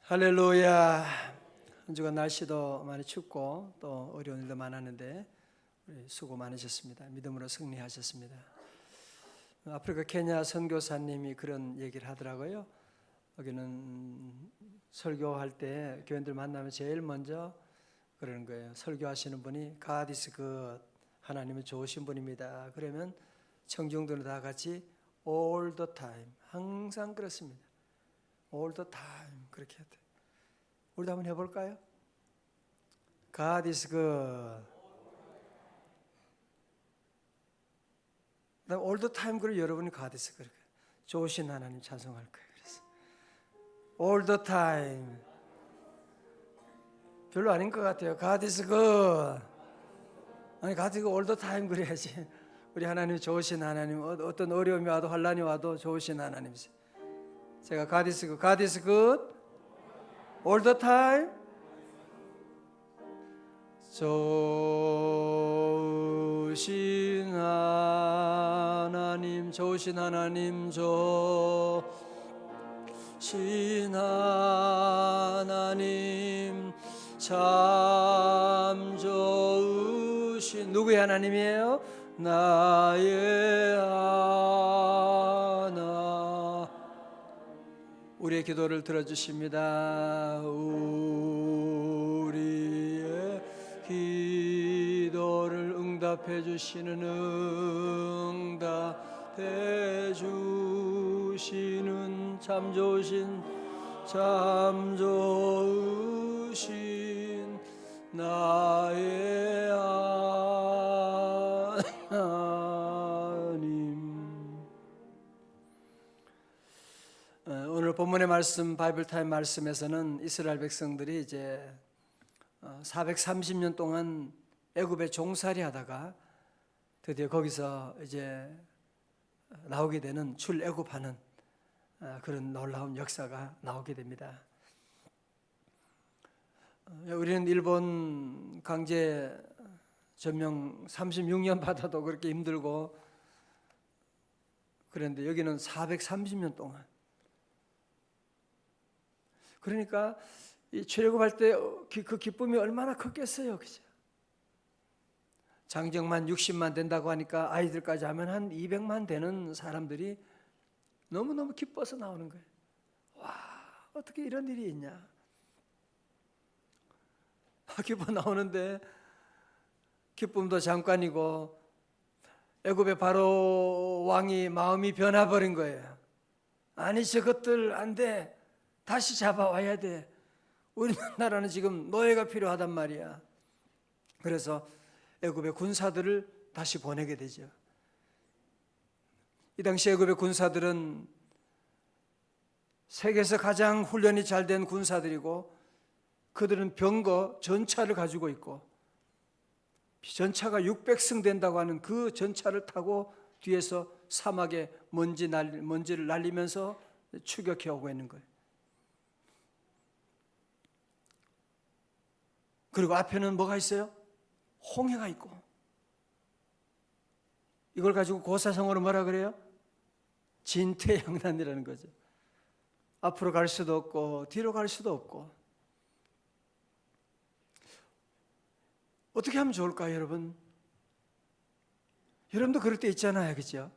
할렐루야. 한 주간 날씨도 많이 춥고 또 어려운 일도 많았는데 우리 수고 많으셨습니다. 믿음으로 승리하셨습니다. 아프리카 케냐 선교사님이 그런 얘기를 하더라고요. 여기는 설교할 때 교인들 만나면 제일 먼저 그러는 거예요. 설교하시는 분이 God is good, 하나님은 좋으신 분입니다. 그러면 청중들은 다 같이 all the time, 항상 그렇습니다. all the time 그렇게 해야 돼요. 우리도 한번 해볼까요? God is good. all the time 그걸 여러분이 God is good. 좋으신 하나님 찬송할 거예요. 그래서 all the time 별로 아닌 것 같아요. God is good. 아니 God is good all the time 그래야지. 우리 하나님 좋으신 하나님, 어떤 어려움이 와도 환난이 와도 좋으신 하나님이세요. 제가 God is good, God is good all the time. 좋으신 하나님, 좋으신 하나님, 좋으신 하나님, 참 좋으신 누구의 하나님이에요? 나의 하나. 우리의 기도를 들어주십니다. 우리의 기도를 응답해 주시는, 응답해 주시는 참 좋으신 나의 하나님. 오늘 본문의 말씀, 바이블타임 말씀에서는 이스라엘 백성들이 이제 430년 동안 애굽에 종살이 하다가 드디어 거기서 이제 나오게 되는 출애굽하는 그런 놀라운 역사가 나오게 됩니다. 우리는 일본 강제 점령 36년 받아도 그렇게 힘들고 그런데 여기는 430년 동안. 그러니까 이 출애굽할 때 그 기쁨이 얼마나 컸겠어요, 그죠? 장정만 60만 된다고 하니까 아이들까지 하면 한 200만 되는 사람들이 너무너무 기뻐서 나오는 거예요. 와, 어떻게 이런 일이 있냐? 기뻐 나오는데 기쁨도 잠깐이고 애굽의 바로 왕이 마음이 변해버린 거예요. 아니 저것들 안 돼. 다시 잡아와야 돼. 우리나라는 지금 노예가 필요하단 말이야. 그래서 애굽의 군사들을 다시 보내게 되죠. 이 당시 애굽의 군사들은 세계에서 가장 훈련이 잘 된 군사들이고 그들은 병거, 전차를 가지고 있고 전차가 600승 된다고 하는 그 전차를 타고 뒤에서 사막에 먼지를 날리면서 추격해 오고 있는 거예요. 그리고 앞에는 뭐가 있어요? 홍해가 있고. 이걸 가지고 고사성어로 뭐라 그래요? 진퇴양난이라는 거죠. 앞으로 갈 수도 없고 뒤로 갈 수도 없고. 어떻게 하면 좋을까요, 여러분? 여러분도 그럴 때 있잖아요, 그죠?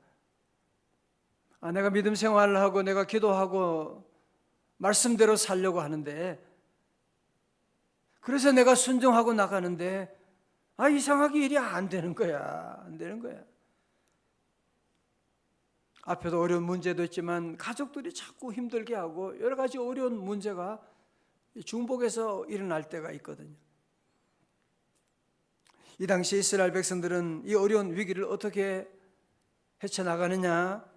내가 믿음 생활을 하고 내가 기도하고 말씀대로 살려고 하는데 그래서 내가 순종하고 나가는데 이상하게 일이 안 되는 거야. 안 되는 거야. 앞에도 어려운 문제도 있지만 가족들이 자꾸 힘들게 하고 여러 가지 어려운 문제가 중복해서 일어날 때가 있거든요. 이 당시 이스라엘 백성들은 이 어려운 위기를 어떻게 헤쳐나가느냐?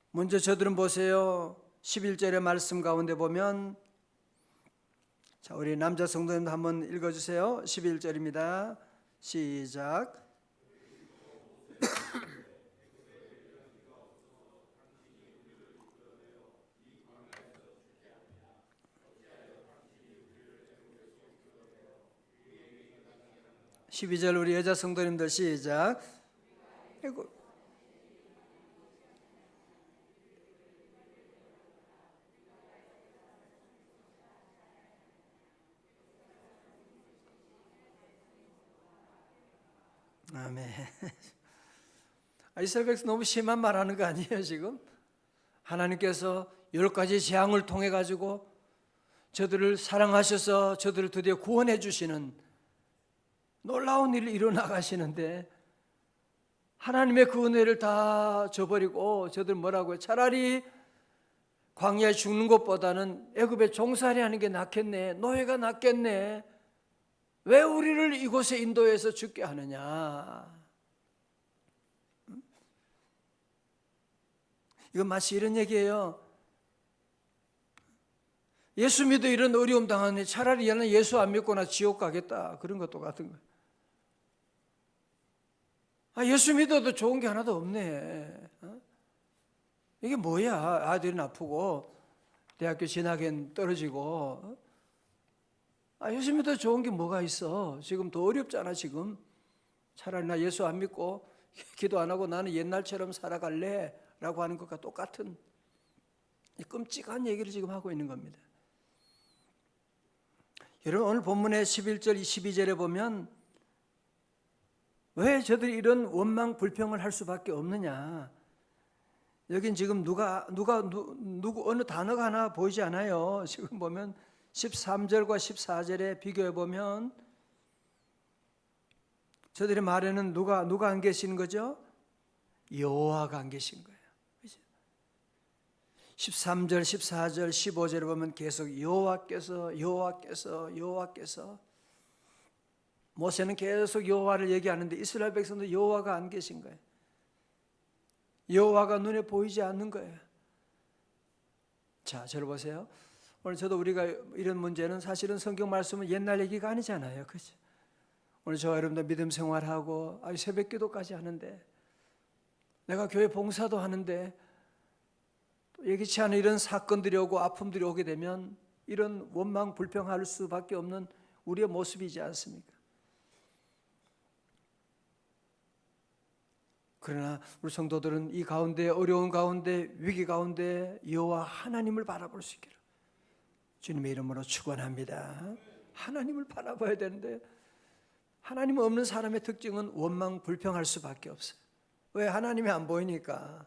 먼저 저들은 보세요. 11절의 말씀 가운데 보면, 자, 우리 남자 성도님도 한번 읽어주세요. 11절입니다. 시작. (12절) 우리 여자 성도님들 시작. 아멘. 이스라엘 백성 너무 심한 말하는 거 아니에요 지금? 하나님께서 10가지 재앙을 통해 가지고 저들을 사랑하셔서 저들을 드디어 구원해 주시는 놀라운 일을 이루어 가시는데 하나님의 그 은혜를 다 저버리고 저들 뭐라고요? 차라리 광야에 죽는 것보다는 애굽에 종살이 하는 게 낫겠네, 노예가 낫겠네, 왜 우리를 이곳에 인도해서 죽게 하느냐. 이건 마치 이런 얘기예요. 예수 믿어 이런 어려움 당하니 차라리 얘는 예수 안 믿거나 지옥 가겠다, 그런 것도 같은 거예요. 예수 믿어도 좋은 게 하나도 없네. 이게 뭐야? 아들은 아프고 대학교 진학엔 떨어지고 예수 믿어도 좋은 게 뭐가 있어? 지금 더 어렵잖아 지금. 차라리 나 예수 안 믿고 기도 안 하고 나는 옛날처럼 살아갈래 라고 하는 것과 똑같은 끔찍한 얘기를 지금 하고 있는 겁니다. 여러분 오늘 본문의 11절 12절에 보면 왜 저들이 이런 원망 불평을 할 수밖에 없느냐. 여긴 지금 누구 어느 단어가 하나 보이지 않아요. 지금 보면 13절과 14절에 비교해 보면 저들의 말에는 누가 안 계시는 거죠? 여호와가 안 계신 거예요. 13절, 14절, 15절에 보면 계속 여호와께서 모세는 계속 여호와를 얘기하는데 이스라엘 백성도 여호와가 안 계신 거예요. 여호와가 눈에 보이지 않는 거예요. 자, 저를 보세요. 오늘 저도 우리가 이런 문제는 사실은 성경 말씀은 옛날 얘기가 아니잖아요. 그렇죠? 오늘 저와 여러분들 믿음 생활하고 새벽 기도까지 하는데 내가 교회 봉사도 하는데 예기치 않은 이런 사건들이 오고 아픔들이 오게 되면 이런 원망 불평할 수밖에 없는 우리의 모습이지 않습니까? 그러나 우리 성도들은 이 가운데 어려운 가운데 위기 가운데 여호와 하나님을 바라볼 수 있기를 주님의 이름으로 축원합니다. 하나님을 바라봐야 되는데 하나님 없는 사람의 특징은 원망 불평할 수밖에 없어요. 왜? 하나님이 안 보이니까.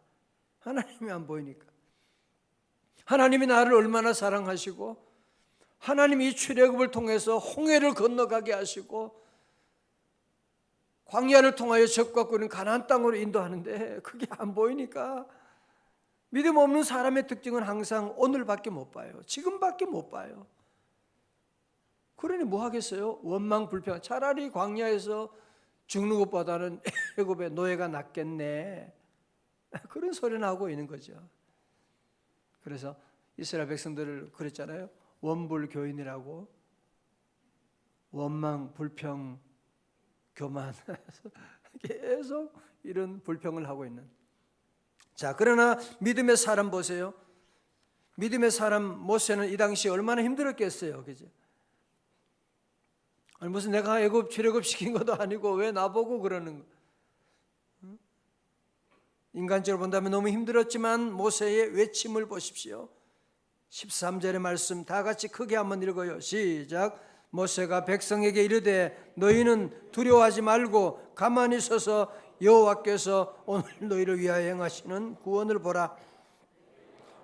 하나님이 나를 얼마나 사랑하시고 하나님이 이 출애굽을 통해서 홍해를 건너가게 하시고 광야를 통하여 적과 꿀은 가나안 땅으로 인도하는데 그게 안 보이니까 믿음 없는 사람의 특징은 항상 오늘밖에 못 봐요. 지금밖에 못 봐요. 그러니 뭐 하겠어요? 원망 불평. 차라리 광야에서 죽는 것보다는 애굽의 노예가 낫겠네. 그런 소리는 하고 있는 거죠. 그래서 이스라엘 백성들을 그랬잖아요. 원불교인이라고. 원망 불평 교만. 계속 이런 불평을 하고 있는. 자, 그러나 믿음의 사람 보세요. 믿음의 사람 모세는 이 당시에 얼마나 힘들었겠어요. 그죠? 아니, 무슨 내가 애굽 출애굽 시킨 것도 아니고 왜 나보고 그러는 거? 인간적으로 본다면 너무 힘들었지만 모세의 외침을 보십시오. 13절의 말씀 다 같이 크게 한번 읽어요. 시작. 모세가 백성에게 이르되 너희는 두려워하지 말고 가만히 서서 여호와께서 오늘 너희를 위하여 행하시는 구원을 보라.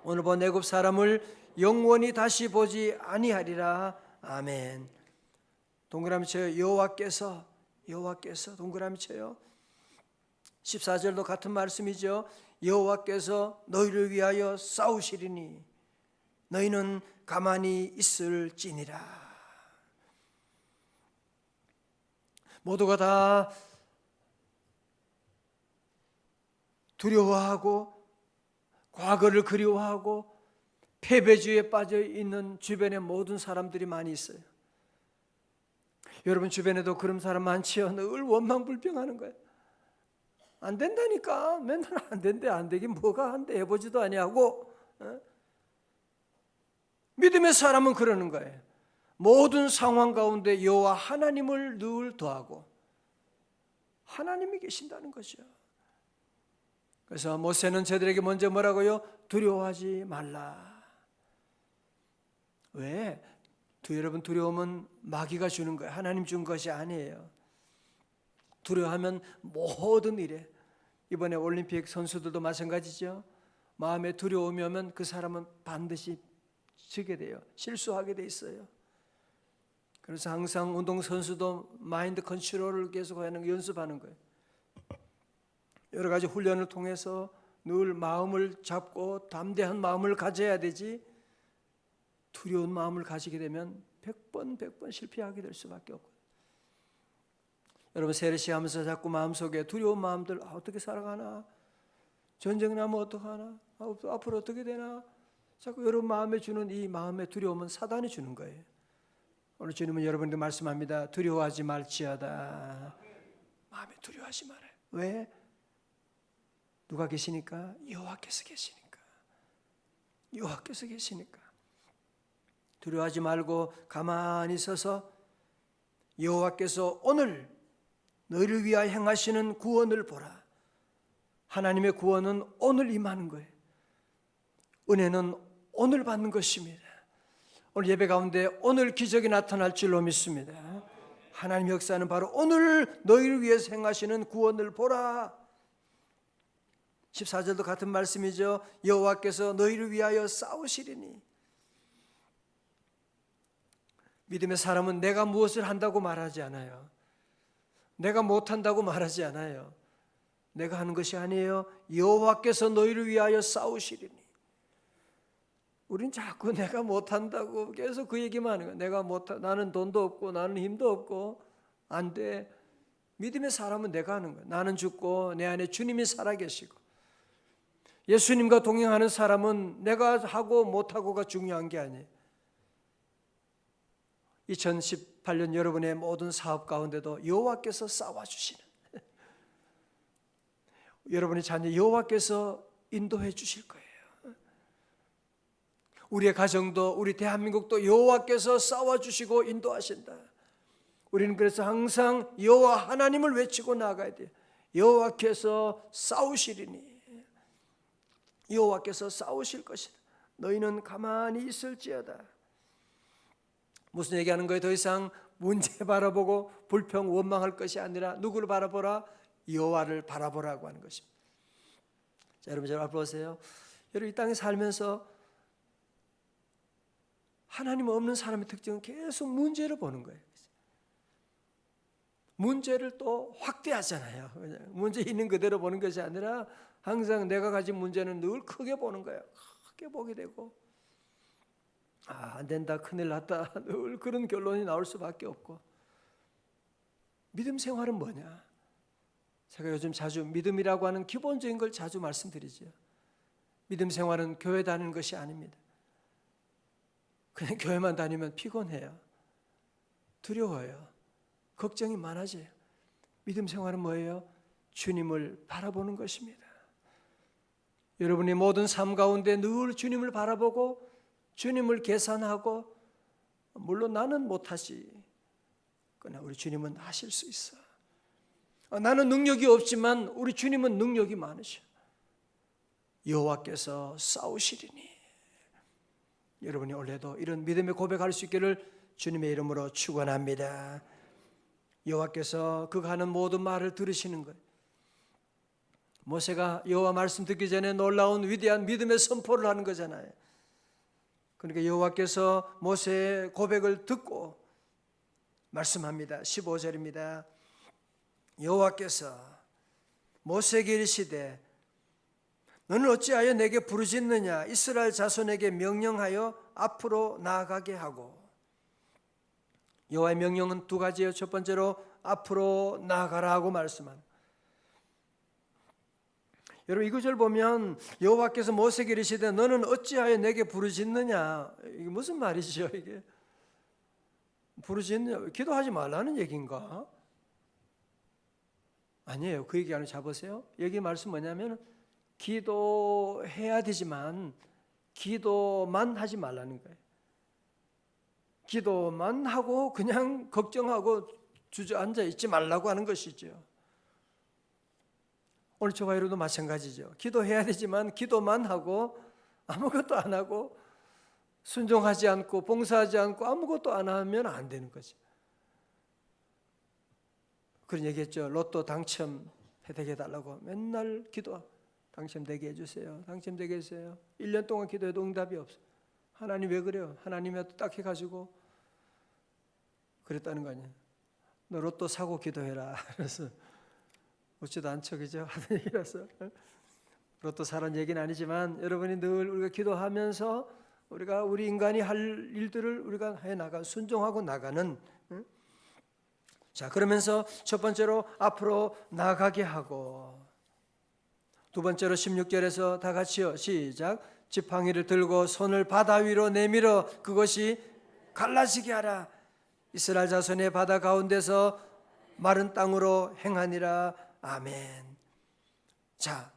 오늘 본 애굽 사람을 영원히 다시 보지 아니하리라. 아멘. 동그라미 쳐요. 여호와께서 동그라미 쳐요. 14절도 같은 말씀이죠. 여호와께서 너희를 위하여 싸우시리니 너희는 가만히 있을지니라. 모두가 다 두려워하고 과거를 그리워하고 패배주의에 빠져 있는 주변의 모든 사람들이 많이 있어요. 여러분 주변에도 그런 사람 많지요. 늘 원망불평하는 거예요. 안 된다니까. 맨날 안 된대. 안 되긴 뭐가 한대. 해보지도 아니하고. 믿음의 사람은 그러는 거예요. 모든 상황 가운데 여호와 하나님을 늘 더하고 하나님이 계신다는 거죠. 그래서 모세는 저들에게 먼저 뭐라고요? 두려워하지 말라. 왜? 여러분 두려움은 마귀가 주는 거예요. 하나님 준 것이 아니에요. 두려워하면 모든 일에, 이번에 올림픽 선수들도 마찬가지죠. 마음에 두려움이 오면 그 사람은 반드시 지게 돼요. 실수하게 돼 있어요. 그래서 항상 운동선수도 마인드 컨트롤을 계속 하는 연습하는 거예요. 여러 가지 훈련을 통해서 늘 마음을 잡고 담대한 마음을 가져야 되지, 두려운 마음을 가지게 되면 100번 실패하게 될 수밖에 없고. 여러분 세례시 하면서 자꾸 마음속에 두려운 마음들, 어떻게 살아가나, 전쟁 나면 어떡하나, 앞으로 어떻게 되나, 자꾸 여러분 마음에 주는 이 마음의 두려움은 사단이 주는 거예요. 오늘 주님은 여러분들 말씀합니다. 두려워하지 말지어다. 마음에 두려워하지 말아요. 왜? 누가 계시니까? 여호와께서 계시니까. 여호와께서 계시니까. 두려워하지 말고 가만히 서서 여호와께서 오늘 너희를 위하여 행하시는 구원을 보라. 하나님의 구원은 오늘 임하는 거예요. 은혜는 오늘 받는 것입니다. 오늘 예배 가운데 오늘 기적이 나타날 줄로 믿습니다. 하나님의 역사는 바로 오늘 너희를 위해서 행하시는 구원을 보라. 14절도 같은 말씀이죠. 여호와께서 너희를 위하여 싸우시리니. 믿음의 사람은 내가 무엇을 한다고 말하지 않아요. 내가 못한다고 말하지 않아요. 내가 하는 것이 아니에요. 여호와께서 너희를 위하여 싸우시리니. 우린 자꾸 내가 못한다고 계속 그 얘기만 하는 거예요. 나는 돈도 없고 나는 힘도 없고 안 돼. 믿음의 사람은 내가 하는 거예요. 나는 죽고 내 안에 주님이 살아계시고, 예수님과 동행하는 사람은 내가 하고 못하고가 중요한 게 아니에요. 2018년 여러분의 모든 사업 가운데도 여호와께서 싸워주시는, 여러분의 자녀 여호와께서 인도해 주실 거예요. 우리의 가정도, 우리 대한민국도 여호와께서 싸워주시고 인도하신다. 우리는 그래서 항상 여호와 하나님을 외치고 나아가야 돼요. 여호와께서 싸우시리니. 여호와께서 싸우실 것이다. 너희는 가만히 있을지어다. 무슨 얘기하는 거예요? 더 이상 문제 바라보고 불평 원망할 것이 아니라 누구를 바라보라? 여호와를 바라보라고 하는 것입니다. 자, 여러분 잘 보세요. 여러분 이 땅에 살면서 하나님 없는 사람의 특징은 계속 문제를 보는 거예요. 문제를 또 확대하잖아요. 문제 있는 그대로 보는 것이 아니라 항상 내가 가진 문제는 늘 크게 보는 거예요. 크게 보게 되고, 안 된다, 큰일 났다, 늘 그런 결론이 나올 수밖에 없고. 믿음 생활은 뭐냐? 제가 요즘 자주 믿음이라고 하는 기본적인 걸 자주 말씀드리죠. 믿음 생활은 교회 다니는 것이 아닙니다. 그냥 교회만 다니면 피곤해요. 두려워요. 걱정이 많아져요. 믿음 생활은 뭐예요? 주님을 바라보는 것입니다. 여러분의 모든 삶 가운데 늘 주님을 바라보고 주님을 계산하고, 물론 나는 못하지, 그러나 우리 주님은 하실 수 있어. 나는 능력이 없지만 우리 주님은 능력이 많으셔. 여호와께서 싸우시리니. 여러분이 올해도 이런 믿음의 고백할 수 있기를 주님의 이름으로 축원합니다. 여호와께서 그가 하는 모든 말을 들으시는 거예요. 모세가 여호와 말씀 듣기 전에 놀라운 위대한 믿음의 선포를 하는 거잖아요. 그러니까 여호와께서 모세의 고백을 듣고 말씀합니다. 15절입니다. 여호와께서 모세에게 이르시되 너는 어찌하여 내게 부르짖느냐? 이스라엘 자손에게 명령하여 앞으로 나아가게 하고. 여호와의 명령은 두 가지예요. 첫 번째로 앞으로 나아가라 하고 말씀합니다. 여러분 이 구절 보면 여호와께서 모세에게 이르시되 너는 어찌하여 내게 부르짖느냐? 이게 무슨 말이죠? 이게 부르짖느냐? 기도하지 말라는 얘기인가? 아니에요. 그 얘기 안에 잡으세요. 여기 말씀 뭐냐면 기도해야 되지만 기도만 하지 말라는 거예요. 기도만 하고 그냥 걱정하고 주저앉아 있지 말라고 하는 것이죠. 오늘 저와 여러분도 마찬가지죠. 기도해야 되지만 기도만 하고 아무것도 안 하고 순종하지 않고 봉사하지 않고 아무것도 안 하면 안 되는 거죠. 그런 얘기했죠. 로또 당첨되게 해달라고 맨날 기도, 당첨되게 해주세요. 당첨되게 해주세요. 1년 동안 기도해도 응답이 없어. 하나님 왜 그래요? 하나님이 딱 해가지고 그랬다는 거 아니에요. 너 로또 사고 기도해라. 그래서 웃지도 않죠, 그죠? 하는 얘기라서. 로또 사라는 얘기는 아니지만 여러분이 늘 우리가 기도하면서 우리 인간이 할 일들을 우리가 해 나가 순종하고 나가는. 자, 그러면서 첫 번째로 앞으로 나가게 하고, 두 번째로 16절에서 다 같이요, 시작. 지팡이를 들고 손을 바다 위로 내밀어 그것이 갈라지게 하라. 이스라엘 자손의 바다 가운데서 마른 땅으로 행하니라. 아멘. 자,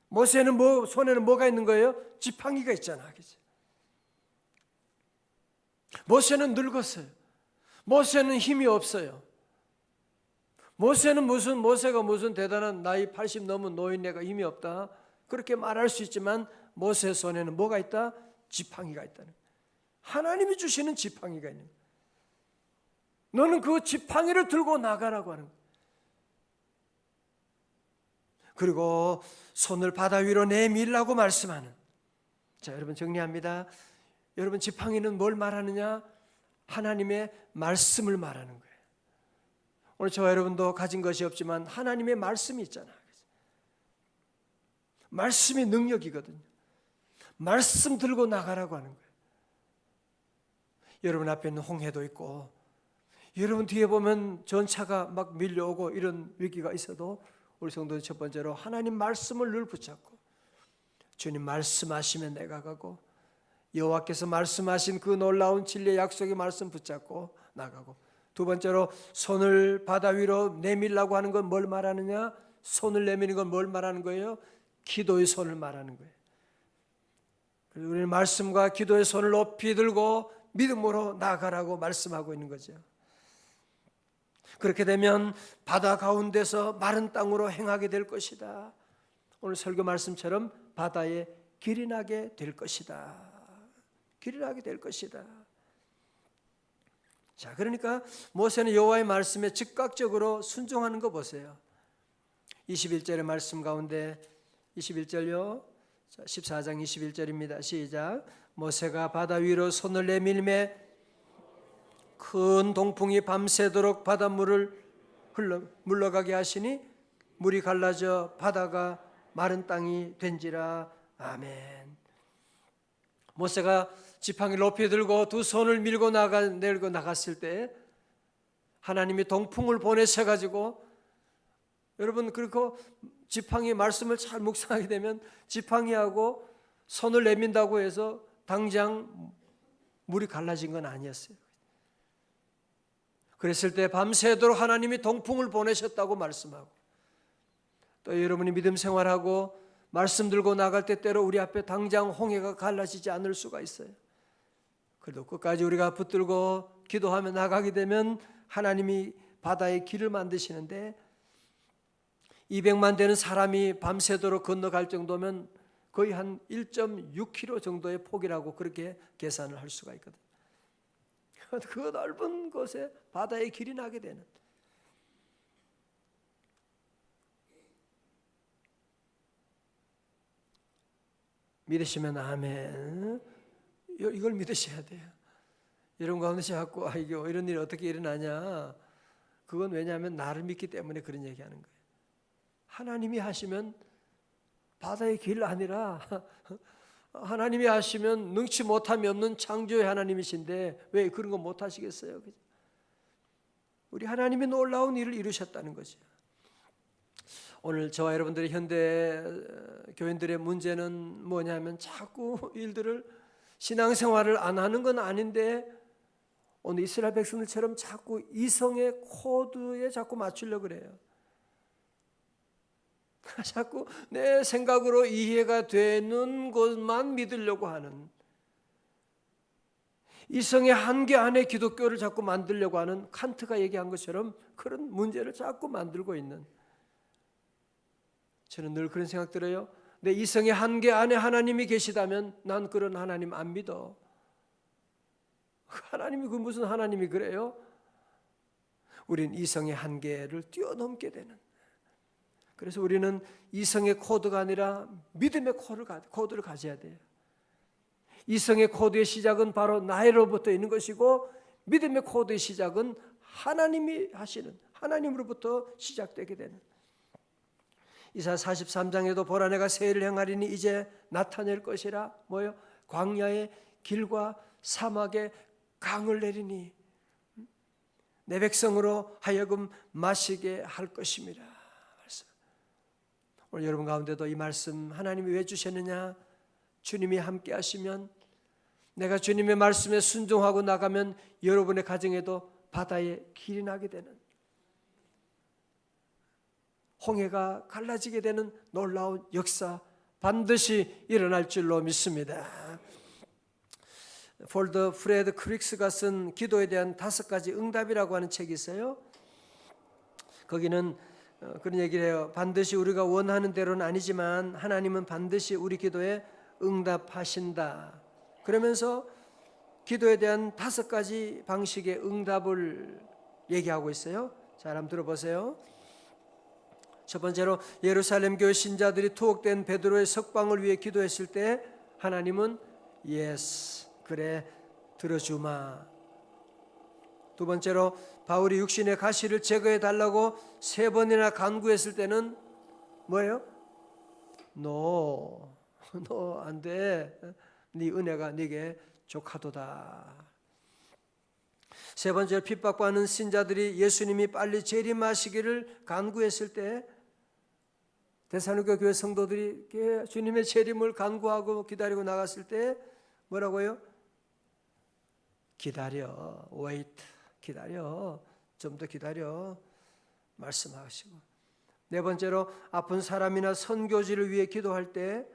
모세는 손에는 뭐가 있는 거예요? 지팡이가 있잖아, 그죠? 모세는 늙었어요. 모세는 힘이 없어요. 모세가 무슨 대단한 나이 80 넘은 노인네가 힘이 없다, 그렇게 말할 수 있지만 모세 손에는 뭐가 있다? 지팡이가 있다는 거예요. 하나님이 주시는 지팡이가 있는 거예요. 너는 그 지팡이를 들고 나가라고 하는 거예요. 그리고 손을 바다 위로 내밀라고 말씀하는. 자, 여러분 정리합니다. 여러분, 지팡이는 뭘 말하느냐? 하나님의 말씀을 말하는 거예요. 오늘 저와 여러분도 가진 것이 없지만 하나님의 말씀이 있잖아요. 말씀이 능력이거든요. 말씀 들고 나가라고 하는 거예요. 여러분 앞에 있는 홍해도 있고, 여러분 뒤에 보면 전차가 막 밀려오고 이런 위기가 있어도 우리 성도는 첫 번째로 하나님 말씀을 늘 붙잡고, 주님 말씀하시면 내가 가고, 여호와께서 말씀하신 그 놀라운 진리의 약속의 말씀 붙잡고 나가고, 두 번째로 손을 바다 위로 내밀라고 하는 건 뭘 말하느냐? 손을 내미는 건 뭘 말하는 거예요? 기도의 손을 말하는 거예요. 그래서 우리는 말씀과 기도의 손을 높이 들고 믿음으로 나아가라고 말씀하고 있는 거죠. 그렇게 되면 바다 가운데서 마른 땅으로 행하게 될 것이다. 오늘 설교 말씀처럼 바다에 길이 나게 될 것이다. 길이 나게 될 것이다. 자, 그러니까 모세는 여호와의 말씀에 즉각적으로 순종하는 거 보세요. 21절의 말씀 가운데 21절요. 14장 21절입니다. 시작. 모세가 바다 위로 손을 내밀매 큰 동풍이 밤새도록 바닷물을 물러가게 하시니 물이 갈라져 바다가 마른 땅이 된지라. 아멘. 모세가 지팡이를 높이 들고 두 손을 밀고 내고 나갔을 때 하나님이 동풍을 보내셔가지고, 여러분 그리고 지팡이 말씀을 잘 묵상하게 되면 지팡이하고 손을 내민다고 해서 당장 물이 갈라진 건 아니었어요. 그랬을 때 밤새도록 하나님이 동풍을 보내셨다고 말씀하고, 또 여러분이 믿음 생활하고 말씀 들고 나갈 때 때로 우리 앞에 당장 홍해가 갈라지지 않을 수가 있어요. 그래도 끝까지 우리가 붙들고 기도하며 나가게 되면 하나님이 바다에 길을 만드시는데, 200만 되는 사람이 밤새도록 건너갈 정도면 거의 한 1.6km 정도의 폭이라고 그렇게 계산을 할 수가 있거든요. 그 넓은 곳에 바다에 길이 나게 되는. 믿으시면 아멘. 이걸 믿으셔야 돼요. 여러분 가운데 자꾸 이게 이런 일이 어떻게 일어나냐? 그건 왜냐하면 나를 믿기 때문에 그런 얘기하는 거예요. 하나님이 하시면 바다의 길 아니라 하나님이 하시면 능치 못함이 없는 창조의 하나님이신데 왜 그런 거 못 하시겠어요? 우리 하나님이 놀라운 일을 이루셨다는 거죠. 오늘 저와 여러분들의 현대 교인들의 문제는 뭐냐면 자꾸 일들을, 신앙생활을 안 하는 건 아닌데 오늘 이스라엘 백성들처럼 자꾸 이성의 코드에 자꾸 맞추려고 그래요. 자꾸 내 생각으로 이해가 되는 것만 믿으려고 하는, 이성의 한계 안에 기독교를 자꾸 만들려고 하는, 칸트가 얘기한 것처럼 그런 문제를 자꾸 만들고 있는, 저는 늘 그런 생각 들어요. 내 이성의 한계 안에 하나님이 계시다면 난 그런 하나님 안 믿어. 하나님이 그 무슨 하나님이 그래요? 우린 이성의 한계를 뛰어넘게 되는, 그래서 우리는 이성의 코드가 아니라 믿음의 코드를 가져야 돼요. 이성의 코드의 시작은 바로 나로부터 있는 것이고, 믿음의 코드의 시작은 하나님이 하시는, 하나님으로부터 시작되게 되는. 이사야 43장에도 보라 내가 새 일을 행하리니 이제 나타낼 것이라, 뭐요? 광야의 길과 사막에 강을 내리니 내 백성으로 하여금 마시게 할 것입니다. 오늘 여러분 가운데도 이 말씀 하나님이 왜 주셨느냐? 주님이 함께 하시면, 내가 주님의 말씀에 순종하고 나가면 여러분의 가정에도 바다에 길이 나게 되는, 홍해가 갈라지게 되는 놀라운 역사 반드시 일어날 줄로 믿습니다. 폴더 프레드 크릭스가 쓴 기도에 대한 5가지 응답이라고 하는 책이 있어요. 거기는 그런 얘기를 해요. 반드시 우리가 원하는 대로는 아니지만 하나님은 반드시 우리 기도에 응답하신다. 그러면서 기도에 대한 5가지 방식의 응답을 얘기하고 있어요. 자, 한번 들어보세요. 첫 번째로 예루살렘 교회 신자들이 투옥된 베드로의 석방을 위해 기도했을 때 하나님은 예스, 그래 들어주마. 두 번째로 바울이 육신의 가시를 제거해 달라고 3번이나 간구했을 때는 뭐예요? No, 안 돼. 네 은혜가 네게 족하도다. 세 번째로 핍박받는 신자들이 예수님이 빨리 재림하시기를 간구했을 때 데살로니가 교회 성도들이 주님의 재림을 간구하고 기다리고 나갔을 때 뭐라고요? 기다려, wait, 기다려, 좀 더 기다려 말씀하시고. 네 번째로 아픈 사람이나 선교지를 위해 기도할 때,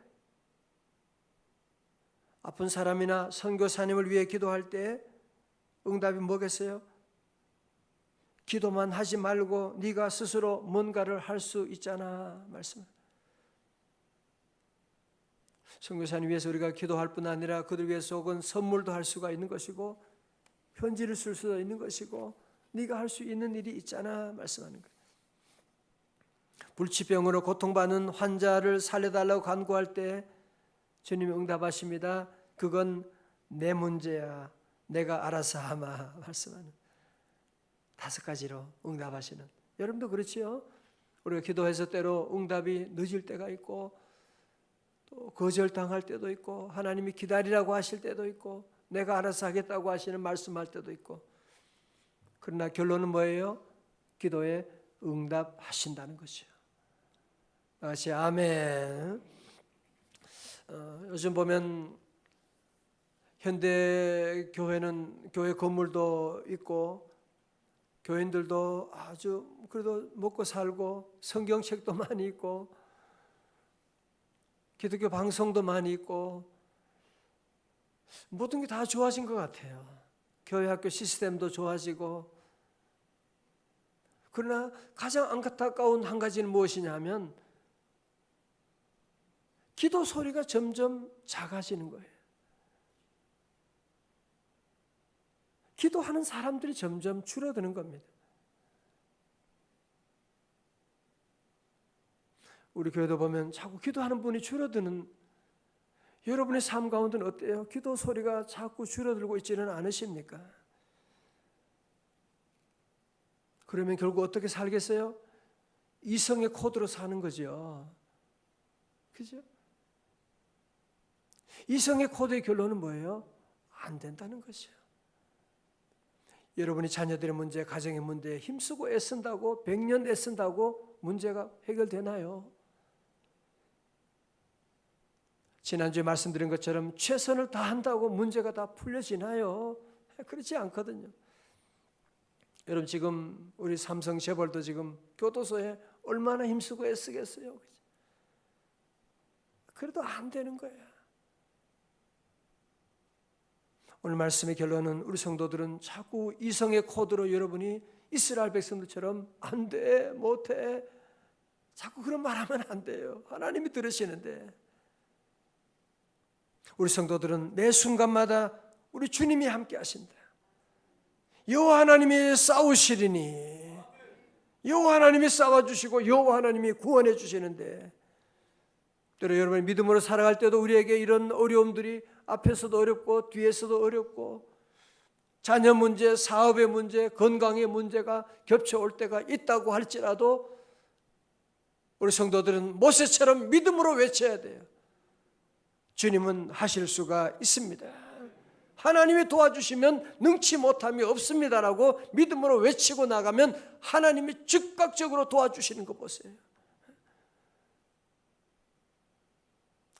아픈 사람이나 선교사님을 위해 기도할 때 응답이 뭐겠어요? 기도만 하지 말고 네가 스스로 뭔가를 할 수 있잖아 말씀. 선교사님 위해서 우리가 기도할 뿐 아니라 그들 위해서 혹은 선물도 할 수가 있는 것이고 편지를 쓸 수도 있는 것이고 네가 할 수 있는 일이 있잖아 말씀하는 거예요. 불치병으로 고통받는 환자를 살려달라고 간구할 때 주님이 응답하십니다. 그건 내 문제야, 내가 알아서 하마 말씀하는 5가지로 응답하시는. 여러분도 그렇지요? 우리가 기도해서 때로 응답이 늦을 때가 있고 또 거절당할 때도 있고 하나님이 기다리라고 하실 때도 있고 내가 알아서 하겠다고 하시는 말씀할 때도 있고, 그러나 결론은 뭐예요? 기도에 응답하신다는 것이요. 다시 아멘. 요즘 보면 현대 교회는 교회 건물도 있고 교인들도 아주 그래도 먹고 살고 성경책도 많이 있고 기독교 방송도 많이 있고 모든 게 다 좋아진 것 같아요. 교회 학교 시스템도 좋아지고. 그러나 가장 안타까운 한 가지는 무엇이냐 하면 기도 소리가 점점 작아지는 거예요. 기도하는 사람들이 점점 줄어드는 겁니다. 우리 교회도 보면 자꾸 기도하는 분이 줄어드는, 여러분의 삶 가운데는 어때요? 기도 소리가 자꾸 줄어들고 있지는 않으십니까? 그러면 결국 어떻게 살겠어요? 이성의 코드로 사는 거죠. 그죠? 이성의 코드의 결론은 뭐예요? 안 된다는 것이요. 여러분이 자녀들의 문제, 가정의 문제에 힘쓰고 애쓴다고 100년 애쓴다고 문제가 해결되나요? 지난주에 말씀드린 것처럼 최선을 다한다고 문제가 다 풀려지나요? 그렇지 않거든요. 여러분 지금 우리 삼성 재벌도 지금 교도소에 얼마나 힘쓰고 애쓰겠어요. 그래도 안 되는 거예요. 오늘 말씀의 결론은 우리 성도들은 자꾸 이성의 코드로 여러분이 이스라엘 백성들처럼 안 돼, 못해, 자꾸 그런 말하면 안 돼요. 하나님이 들으시는데. 우리 성도들은 매 순간마다 우리 주님이 함께 하신다. 여호와 하나님이 싸우시리니 여호와 하나님이 싸워주시고 여호와 하나님이 구원해 주시는데, 때로 여러분이 믿음으로 살아갈 때도 우리에게 이런 어려움들이 앞에서도 어렵고 뒤에서도 어렵고, 자녀 문제, 사업의 문제, 건강의 문제가 겹쳐올 때가 있다고 할지라도 우리 성도들은 모세처럼 믿음으로 외쳐야 돼요. 주님은 하실 수가 있습니다. 하나님이 도와주시면 능치 못함이 없습니다라고 믿음으로 외치고 나가면 하나님이 즉각적으로 도와주시는 거 보세요.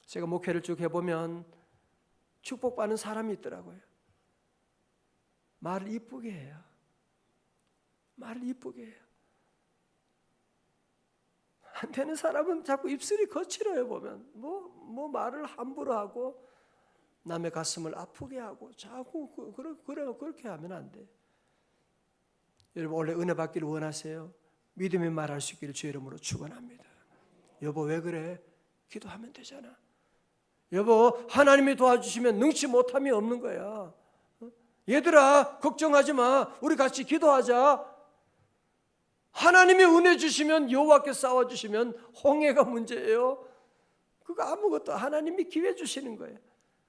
제가 목회를 쭉 해보면 축복받는 사람이 있더라고요. 말을 이쁘게 해요. 말을 이쁘게 해요. 안 되는 사람은 자꾸 입술이 거칠어요. 보면 뭐 말을 함부로 하고 남의 가슴을 아프게 하고 자꾸 그렇게 하면 안 돼. 여러분 원래 은혜 받기를 원하세요? 믿음의 말할 수 있기를 주의 이름으로 축원합니다. 여보 왜 그래? 기도하면 되잖아. 여보 하나님이 도와주시면 능치 못함이 없는 거야. 얘들아 걱정하지 마. 우리 같이 기도하자. 하나님이 은혜 주시면, 여호와께 싸워주시면 홍해가 문제예요. 그거 아무것도, 하나님이 기회 주시는 거예요.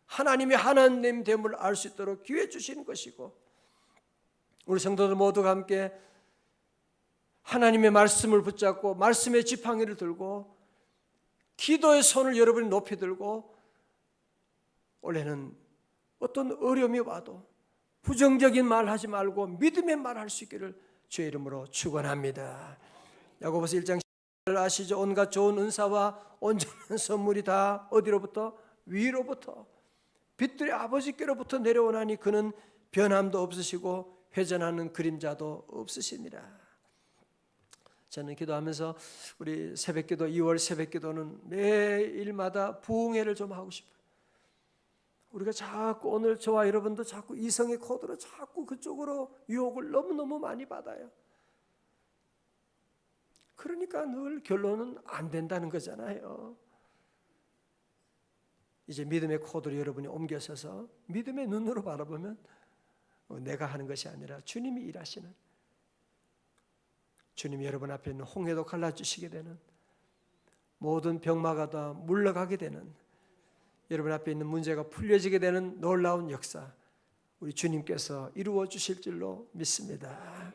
하나님이 하나님 됨을 알 수 있도록 기회 주시는 것이고, 우리 성도들 모두가 함께 하나님의 말씀을 붙잡고 말씀의 지팡이를 들고 기도의 손을 여러분이 높이 들고, 원래는 어떤 어려움이 와도 부정적인 말 하지 말고 믿음의 말 할 수 있기를 주의 이름으로 축원합니다. 야고보서 1장 10절 아시죠? 온갖 좋은 은사와 온전한 선물이 다 어디로부터? 위로부터 빛들의 아버지께로부터 내려오나니 그는 변함도 없으시고 회전하는 그림자도 없으시니라. 저는 기도하면서 우리 새벽기도 2월 새벽기도는 매일마다 부흥회를 좀 하고 싶어요. 우리가 자꾸 오늘 저와 여러분도 자꾸 이성의 코드로 자꾸 그쪽으로 유혹을 너무너무 많이 받아요. 그러니까 늘 결론은 안 된다는 거잖아요. 이제 믿음의 코드로 여러분이 옮겨서서 믿음의 눈으로 바라보면 내가 하는 것이 아니라 주님이 일하시는, 주님이 여러분 앞에 있는 홍해도 갈라주시게 되는, 모든 병마가 다 물러가게 되는, 여러분 앞에 있는 문제가 풀려지게 되는 놀라운 역사 우리 주님께서 이루어 주실 줄로 믿습니다.